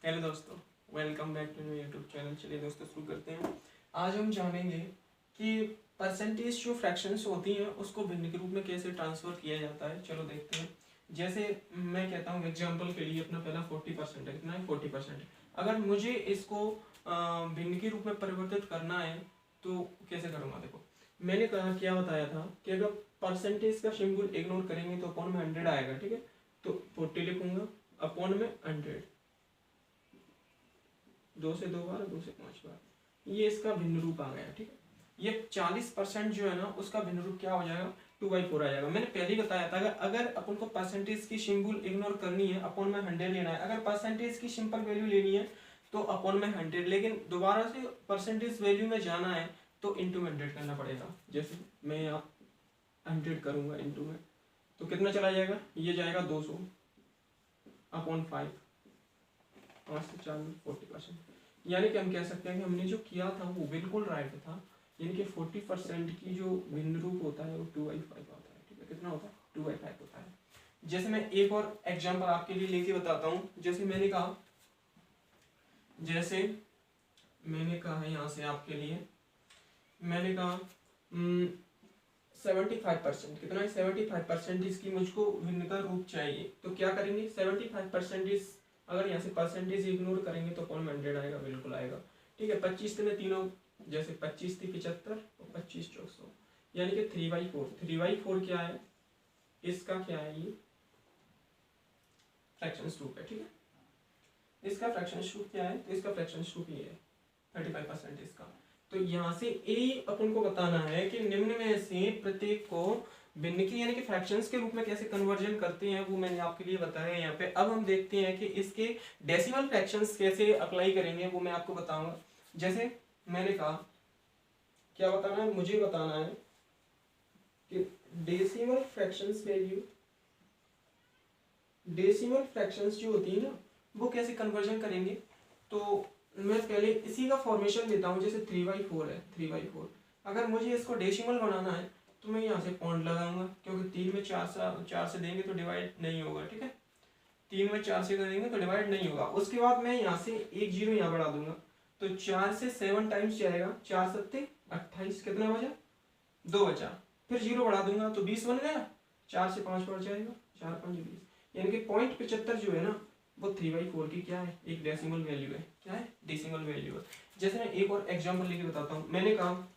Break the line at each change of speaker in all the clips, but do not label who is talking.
Hello दोस्तों, welcome back to YouTube channel. चलिए दोस्तों शुरू करते हैं। आज हम जानेंगे कि परसेंटेज जो फ्रैक्शंस होती हैं उसको भिन्न के रूप में कैसे ट्रांसफ़र किया जाता है। चलो देखते हैं। जैसे मैं कहता हूँ एग्जांपल के लिए अपना पहला 40% है। कितना है? 40%। अगर मुझे इसको भिन्न के रूप में परिवर्तित करना है तो कैसे करूँगा? देखो, मैंने कहा क्या बताया था कि अगर परसेंटेज का सिंबल इग्नोर करेंगे तो अपॉन में 100 आएगा। ठीक है, तो 40 लिखूंगा, अपॉन में 100, 2 से 2 बार, 2 से 5 बार, ये इसका भिन्न रूप आ गया। ठीक है, ये 40% जो है ना उसका भिन्न रूप क्या हो जाएगा? 2/4 आ जाएगा। मैंने पहले ही बताया था अगर अपन को परसेंटेज की सिंबल इग्नोर करनी है अपॉन में 100 लेना है। अगर परसेंटेज की सिंपल वैल्यू लेनी है तो अपॉन में 100, लेकिन दोबारा से परसेंटेज वैल्यू में जाना है तो इंटू में 100 करना पड़ेगा। जैसे मैं यहाँ 100 करूँगा इंटू में, तो कितना चला जाएगा? ये जाएगा 200 अपॉन 5, 5 से 4 में 40%। यानी कि हम कह सकते हैं कि हमने जो किया था वो बिल्कुल राइट था। यानी कि 40% की जो भिन्न रूप होता है वो 2/5 होता है। ठीक है, कितना होता है? 2/5 होता है। जैसे मैं एक और एग्जांपल आपके लिए लेके बताता हूँ। जैसे मैंने कहा है यहाँ से आपके लिए, मैंने कहा 75%। कितना है? 75% इसकी मुझको भिन्नता रूप चाहिए। तो क्या करेंगे? 75% अगर यहाँ से परसेंटेज इग्नोर करेंगे तो अपॉन में 100 आएगा, बिल्कुल आएगा। ठीक है, 25 में तीनों, जैसे 25 थी 75 और 25 चौक 100, यानी कि 3/4। 3/4 क्या है? इसका क्या है? ये फ्रैक्शन रूप है। ठीक है, इसका फ्रैक्शन रूप क्या है? तो इसका फ्रैक्शन रूप ये है 35% इसका। तो यहाँ से ए अपन को बताना है कि निम्न में से प्रत्येक को भिन्न की यानी कि फ्रैक्शंस के रूप में कैसे कन्वर्जन करते हैं वो मैंने आपके लिए बताया है यहाँ पे। अब हम देखते हैं कि इसके डेसिमल फ्रैक्शंस कैसे अप्लाई करेंगे, वो मैं आपको बताऊंगा। जैसे मैंने कहा क्या बताना है? मुझे बताना है कि decimal fractions value, decimal fractions जो होती है ना वो कैसे कन्वर्जन करेंगे। तो मैं पहले इसी का फॉर्मेशन लेता हूँ। जैसे 3/4 है, 3/4 अगर मुझे इसको डेसिमल बनाना है तो मैं यहाँ से पॉइंट लगाऊंगा, क्योंकि 3 में 4 से देंगे तो डिवाइड नहीं होगा। ठीक है, 3 में 4 से देंगे तो डिवाइड नहीं होगा। उसके बाद मैं यहाँ से एक जीरो यहाँ बढ़ा दूंगा, तो 4 से 7 टाइम्स जाएगा, 4 सत्ते 28, कितना बचा? 2 बचा। फिर जीरो बढ़ा दूंगा तो 20 बन गया, 4 से 5 बढ़ जाएगा, 4 5 20, यानी कि 0.75 जो है ना वो 3/4 की क्या है? एक डेसिमल वैल्यू है। क्या है? डेसिमल वैल्यू है। जैसे मैं एक और एग्जांपल लेके बताता हूँ। मैंने कहा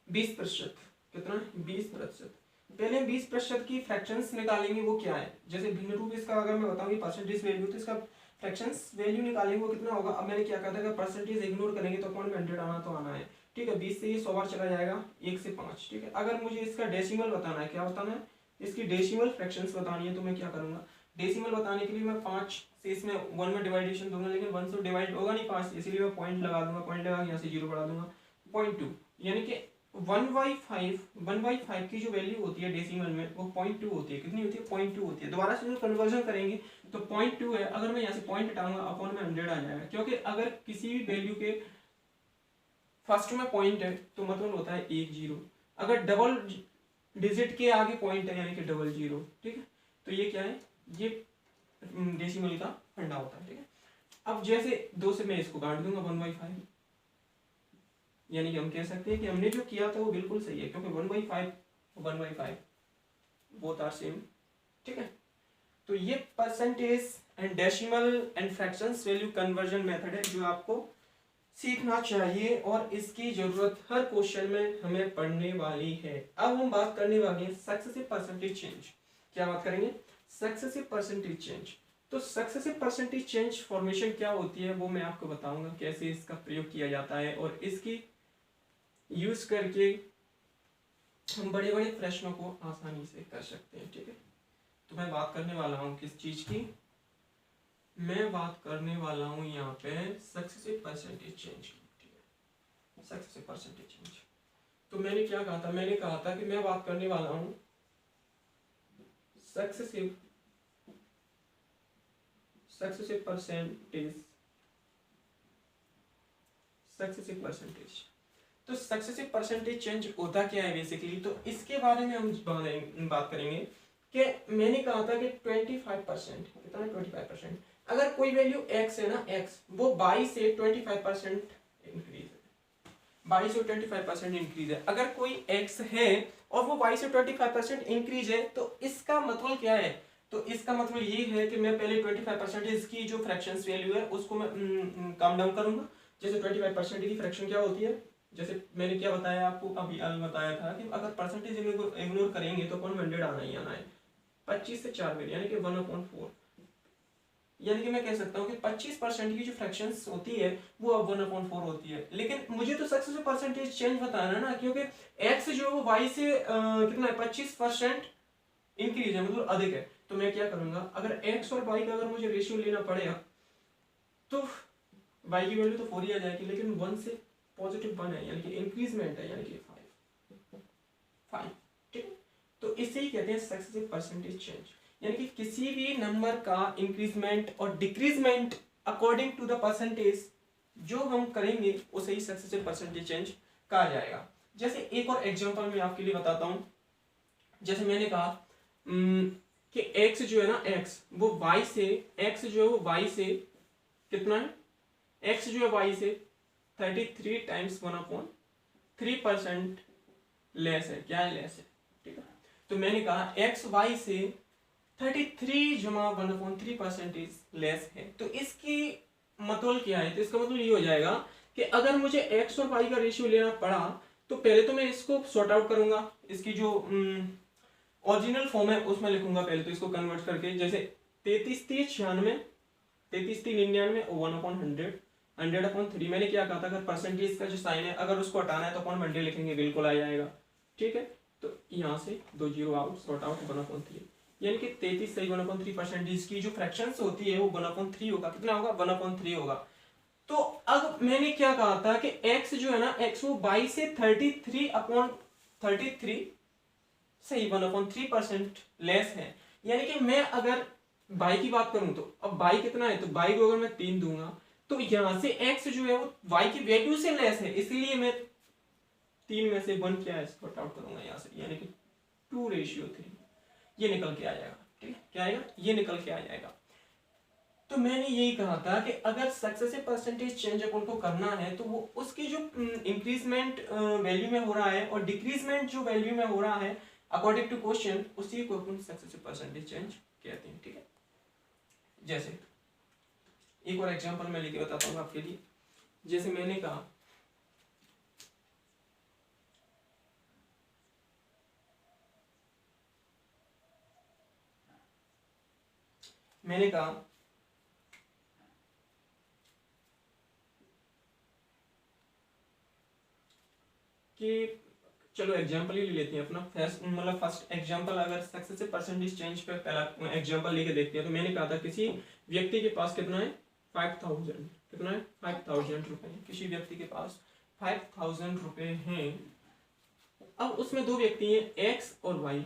20%। कितना है? 20%। पहले 20% की फ्रैक्शंस निकालेंगे, वो क्या है? जैसे भिन्न रूप इसका अगर मैं बताऊँ परसेंटेज वैल्यू, तो इसका फ्रैक्शंस वैल्यू निकालेंगे वो कितना होगा? अब मैंने क्या कहा था कि परसेंटेज इग्नोर करेंगे तो अपॉन में 100 आना तो आना है। ठीक है, 20 से ये 100 बार चला जाएगा, 1 से 5। ठीक है, अगर मुझे इसका डेसिमल बताना है, क्या बताना है? इसकी डेसिमल फ्रैक्शंस बतानी है, तो मैं क्या करूंगा? डेसिमल बताने के लिए मैं 5 से इसमें 1 में डिवाइडेशन दूंगा, लेकिन 1 से डिवाइड होगा नहीं 5 से, इसलिए मैं पॉइंट लगा दूंगा। पॉइंट लगा के यहाँ से जीरो बढ़ा दूंगा, 0.2, यानी कि 1/5 की जो वैल्यू होती है डेसिमल में वो 0.2 होती है। कितनी होती है? 0.2 होती है। दोबारा से जो कन्वर्जन करेंगे तो 0.2 है, अगर मैं यहाँ से पॉइंट हटाऊंगा अपॉन में 100 आ जाएगा। क्योंकि अगर किसी भी वैल्यू के फर्स्ट में पॉइंट है तो मतलब होता है 1 0। अगर डबल डिजिट के आगे पॉइंट है यानी कि डबल जीरो। ठीक है, तो ये क्या है? ये डेसिमल का फंडा होता है। ठीक है, अब जैसे 2 से मैं इसको काट दूंगा 1/5, यानी कि हम कह सकते हैं कि हमने जो किया था वो बिल्कुल सही है, क्योंकि 1/5 बोथ आर सेम। ठीक है, तो ये percentage and decimal and fractions value conversion method है जो आपको सीखना चाहिए और इसकी जरूरत हर क्वेश्चन में हमें पढ़ने वाली है। अब हम बात करने वाले हैं सक्सेसिव परसेंटेज चेंज। क्या बात करेंगे? Successive percentage change. तो सक्सेसिव परसेंटेज चेंज फॉर्मेशन क्या होती है वो मैं आपको बताऊंगा, कैसे इसका प्रयोग किया जाता है और इसकी यूज करके हम बड़े बड़े प्रश्नों को आसानी से कर सकते हैं। ठीक है, तो मैं बात करने वाला हूँ किस चीज की? मैं बात करने वाला हूँ यहाँ पे सक्सेसिव परसेंटेज चेंज की। ठीक है, सक्सेसिव परसेंटेज चेंज। तो मैंने क्या कहा था? मैंने कहा था कि मैं बात करने वाला हूँ सक्सेसिव परसेंटेज। तो सक्सेसिव परसेंटेज चेंज होता क्या है बेसिकली? तो इसके बारे में हम बात करेंगे कि मैंने कहा था कि 25%, कितना है? 25%। अगर कोई वैल्यू x है ना, x वो y से 25% इंक्रीज है, y से 25% इंक्रीज है। अगर कोई x है और वो y से 25% इंक्रीज है तो इसका मतलब क्या है, तो इसका मतलब ये है कि मैं पहले 25% इसकी जो फ्रैक्शंस वैल्यू है उसको मैं काम डाउन करूंगा। जैसे 25% की फ्रैक्शन क्या होती है, जैसे मैंने क्या बताया आपको, अभी बताया था कि अगर परसेंटेज इग्नोर करेंगे तो 100 आना ही आना है। 25 से 4 वैल्यू यानी कि 1/4, यानी कि मैं कह सकता हूँ कि 25% की जो फ्रैक्शंस होती है वो अब 1/4 होती है। लेकिन मुझे तो सक्सेसिव परसेंटेज चेंज बताना है ना, क्योंकि x जो है वो y से कितना है 25% इंक्रीज है, मतलब अधिक है। तो मैं क्या करूंगा, अगर x और y का अगर मुझे रेशियो लेना पड़ेगा तो y की वैल्यू तो 4 ही आ जाएगी, लेकिन 1 से पॉजिटिव 1 है यानी कि इंक्रीजमेंट है, यानी कि 5। ठीक है, तो इसे ही कहते हैं सक्सेसिव परसेंटेज चेंज, यानी कि किसी भी नंबर का इंक्रीजमेंट और decreasement according to the percentage जो हम करेंगे उसे ही सक्सेसिव परसेंटेज चेंज कहा जाएगा। जैसे एक और एग्जांपल मैं आपके लिए बताता हूं। जैसे मैंने कहा कि x जो है ना, x वो y से, x जो है वो y से कितना है, x जो है y से 33 टाइम्स 1/3% लेस है। क्या है, लेस है। ठीक है, तो मैंने कहा x y से 33 जमा 1/3% लेस है। तो इसकी मतलब क्या है, तो इसका मतलब ये हो जाएगा कि अगर मुझे x और y का रेशियो लेना पड़ा तो पहले तो मैं इसको सॉर्ट आउट करूंगा, इसकी जो ओरिजिनल फॉर्म है उसमें लिखूंगा पहले तो इसको कन्वर्ट करके। जैसे 33 3 99 और 1/100 100/3। मैंने क्या कहा था, अगर परसेंटेज का जो साइन है अगर उसको हटाना है तो अपन 100 लिखेंगे, बिल्कुल आ जाएगा। ठीक है, तो यहाँ से 2 जीरो आउट, सॉर्ट आउट 1/3, यानी कि 33 सही 1/3% की जो फ्रैक्शंस होती है वो 1/3 होगा। कितना होगा, 1/3 होगा। तो अब मैंने क्या कहा था कि x जो है ना, x वो y से 33/33 सही 1/3% लेस है। यानी कि मैं अगर y की बात करूं तो अब y कितना है, तो y को अगर मैं 3 दूंगा तो यहां से x जो है वो y की वैल्यू से लेस है, इसलिए मैं 3 में से 1 क्या है सॉर्ट आउट करूंगा यहां से, यानी कि 2:3 ये निकल के आ जाएगा। ठीक है, क्या आएगा, ये निकल के आ जाएगा। तो मैंने यही कहा था कि अगर सक्सेसिव परसेंटेज चेंज अपन को करना है तो वो उसकी जो इंक्रीजमेंट वैल्यू में हो रहा है और डिक्रीजमेंट जो वैल्यू में हो रहा है अकॉर्डिंग टू क्वेश्चन, उसी को अपन सक्सेसिव परसेंटेज चेंज कहते हैं। ठीक है, जैसे एक और एग्जांपल मैं लेके बताता हूँ आपके लिए। जैसे मैंने कहा कि चलो एग्जांपल ही ले लेते हैं अपना मतलब फर्स्ट एग्जांपल। अगर सक्सेसिव परसेंटेज चेंज पे पहला एग्जांपल लेके देखते हैं तो मैंने कहा था किसी व्यक्ति के पास कितना है 5000, कितना है 5000 रुपए, किसी व्यक्ति के पास 5000 रुपए हैं। अब उसमें दो व्यक्ति हैं x और y,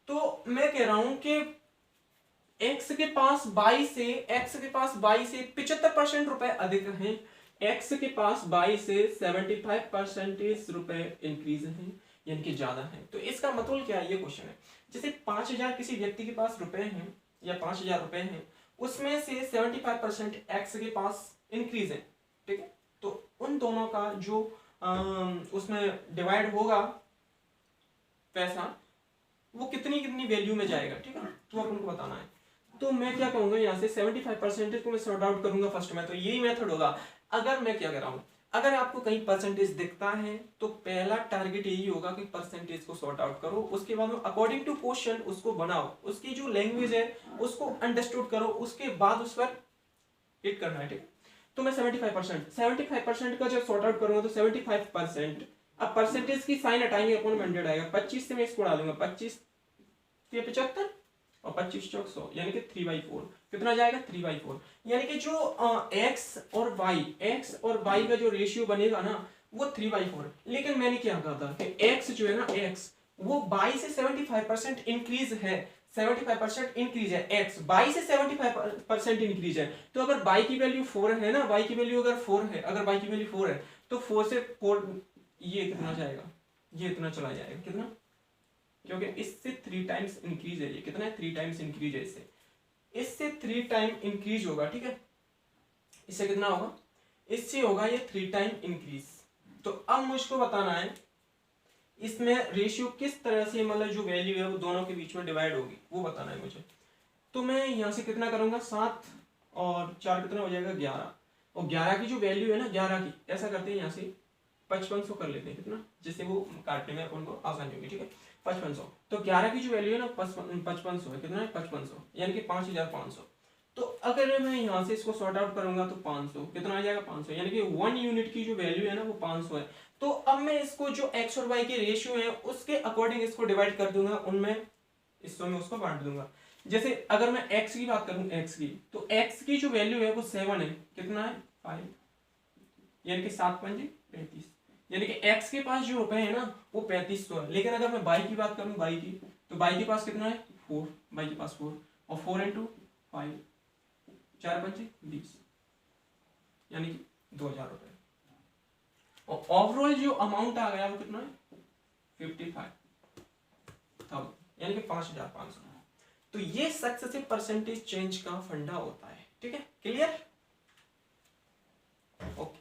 तो मैं कह रहा हूं कि x के पास y से 75% रुपए अधिक हैं, x के पास y से 75% रुपए इंक्रीज हैं, यानी कि ज्यादा है। तो इसका मतलब क्या है, ये क्वेश्चन है। जैसे 5000 किसी व्यक्ति के पास रुपए हैं या 5000 रुपए हैं, उसमें से 75% x के पास इंक्रीज है। ठीक है, तो उन दोनों का जो उसमें डिवाइड होगा पैसा, वो कितनी कितनी वैल्यू में जाएगा। ठीक है, तो अपन को बताना है। तो मैं क्या कहूंगा, यहाँ से 75% को मैं सॉर्ट आउट करूंगा फर्स्ट में, तो यही मेथड होगा। अगर मैं क्या कर रहा हूं, अगर आपको कहीं परसेंटेज दिखता है तो पहला टारगेट यही होगा कि परसेंटेज को सॉर्ट आउट करो, उसके बाद में अकॉर्डिंग टू क्वेश्चन उसको बनाओ, उसकी जो लैंग्वेज है उसको अंडरस्टूड करो, उसके बाद उस पर हिट करना है। ठीक है, तो मैं 75% का जब सॉर्ट आउट करूंगा तो 75%, अब परसेंटेज की साइन हटाएंगे अपन 100 आएगा, 25 से मैं इसको उड़ा दूंगा, 25 से 75 और 25 चौक 100, यानी कि 3/4 कितना जाएगा 3/4। यानी कि जो x और y का जो रेशियो बनेगा ना वो 3/4। लेकिन मैंने क्या कहा था कि x जो है ना, x वो y से 75% इंक्रीज है, 75% इंक्रीज है, x y से 75% इंक्रीज है। तो अगर y की वैल्यू 4 है ना, y की वैल्यू अगर 4 है, अगर y की वैल्यू 4 है तो 4 से 4 ये कितना जाएगा, ये इतना चला जाएगा, कितना, क्योंकि इससे 3 टाइम्स इंक्रीज है, ये कितना है 3 टाइम्स इंक्रीज है इससे। इससे 3 टाइम इंक्रीज होगा, ठीक है। इससे कितना होगा, इससे होगा ये 3 टाइम इंक्रीज। तो अब मुझको बताना है इसमें रेशियो किस तरह से, मतलब जो वैल्यू है वो दोनों के बीच में डिवाइड होगी, वो बताना है मुझे। तो मैं यहाँ से कितना करूंगा, 7 और 4 कितना हो जाएगा 11, और 11 की जो वैल्यू है ना 11 की, ऐसा करते हैं यहाँ से 5500 कर लेते हैं कितना, जिससे वो काटने में अपन को आसानी होगी, ठीक है। 5500, तो 11 की जो वैल्यू है ना 5500 है, कितना है 5500, यानी कि 5500। तो अगर मैं यहाँ से इसको सॉर्ट आउट करूंगा तो 500 कितना आ जाएगा 500, यानी कि 1 यूनिट की जो वैल्यू है ना वो 500 है। तो अब मैं इसको जो x और y के रेशियो है उसके अकॉर्डिंग इसको डिवाइड कर दूंगा, उनमें हिस्सों में उसको बांट दूंगा। जैसे अगर मैं x की बात करूं, x की, तो x की जो वैल्यू है वो 7 है, कितना है 5, यानी कि 7 5 35, यानी कि x के पास जो रुपए है ना वो 3500 है। लेकिन अगर मैं y की बात करूं, y की, तो y के पास कितना है 4, y के पास 4, और 4 into 5, 4 5 20, यानी कि 2000 रुपए। और ओवरऑल जो अमाउंट आ गया वो कितना है 55,000, यानी कि 5500। तो ये सक्सेसिव परसेंटेज चेंज का फंडा होता है, ठीक है, क्लियर, ओके।